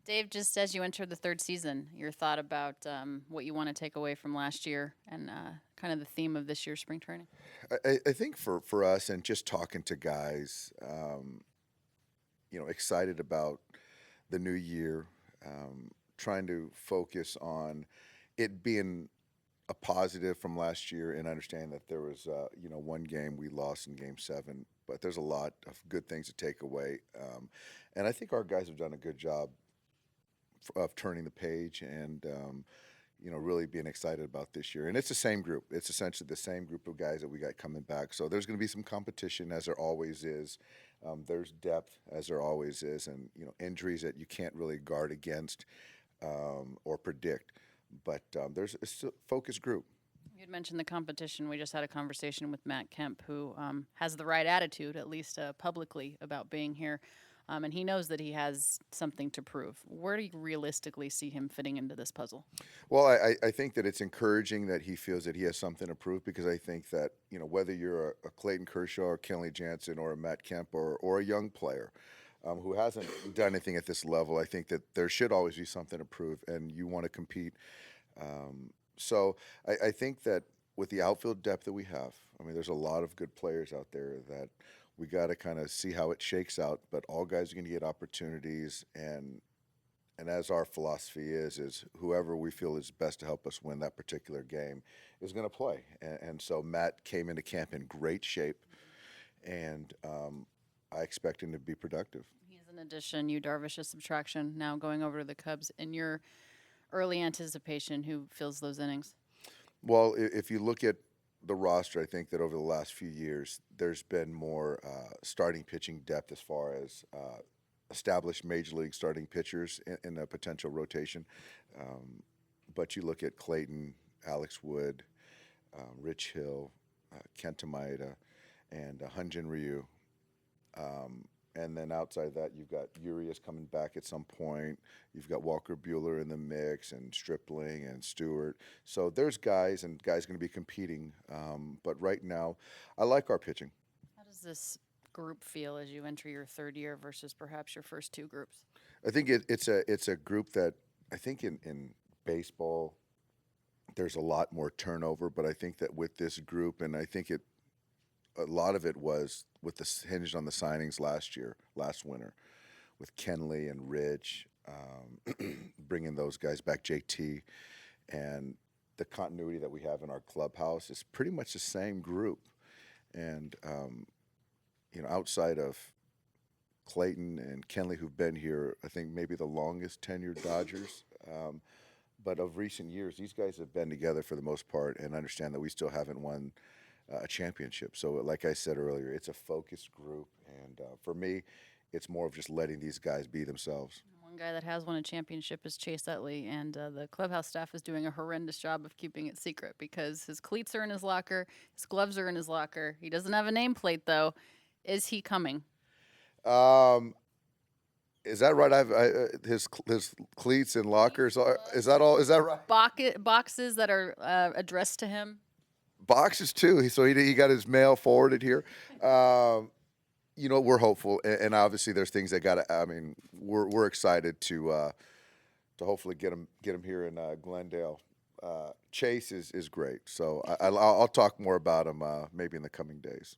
Dave, just as you enter the third season, your thought about what you want to take away from last year and kind of the theme of this year's spring training? I think for us and just talking to guys, excited about the new year, trying to focus on it being a positive from last year and understand that there was, one game we lost in game seven, but there's a lot of good things to take away. And I think our guys have done a good job of turning the page and really being excited about this year. And it's the same group. It's essentially the same group of guys that we got coming back. So there's going to be some competition, as there always is. There's depth, as there always is, and injuries that you can't really guard against or predict. But there's a focused group. You had mentioned the competition. We just had a conversation with Matt Kemp, who has the right attitude, at least publicly, about being here. And he knows that he has something to prove. Where do you realistically see him fitting into this puzzle? Well, I think that it's encouraging that he feels that he has something to prove because I think that, whether you're a Clayton Kershaw or Kenley Jansen or a Matt Kemp or a young player who hasn't done anything at this level, I think that there should always be something to prove and you want to compete. So I think that with the outfield depth that we have, I mean, there's a lot of good players out there that we got to kind of see how it shakes out. But all guys are going to get opportunities, and as our philosophy is whoever we feel is best to help us win that particular game is going to play. And so Matt came into camp in great shape, and I expect him to be productive. He's an addition. Yu Darvish, a subtraction. Now going over to the Cubs. In your early anticipation, who fills those innings? Well, if you look at the roster, I think that over the last few years, there's been more starting pitching depth as far as established major league starting pitchers in a potential rotation. But you look at Clayton, Alex Wood, Rich Hill, Kenta Maeda, and Hyunjin Ryu. And then outside that, you've got Urias coming back at some point. You've got Walker Bueller in the mix, and Stripling and Stewart. So there's guys going to be competing. But right now, I like our pitching. How does this group feel as you enter your third year versus perhaps your first two groups? I think it's a group that I think in baseball there's a lot more turnover, but I think that with this group, and I think a lot of it was with the hinged on the signings last winter, with Kenley and Rich, bringing those guys back, JT, and the continuity that we have in our clubhouse is pretty much the same group. And outside of Clayton and Kenley, who've been here, I think maybe the longest tenured Dodgers. But of recent years, these guys have been together for the most part and understand that we still haven't won a championship. So, like I said earlier, it's a focused group, and for me, it's more of just letting these guys be themselves. One guy that has won a championship is Chase Utley, and the clubhouse staff is doing a horrendous job of keeping it secret because his cleats are in his locker, his gloves are in his locker. He doesn't have a nameplate, though. Is he coming? Um, is that right? His cleats and lockers are. Is that all? Is that right? Boxes that are addressed to him. Boxes too. So he got his mail forwarded here. We're hopeful, and obviously there's things that got to. I mean, we're excited to hopefully get him here in Glendale. Chase is great, so I'll talk more about him maybe in the coming days.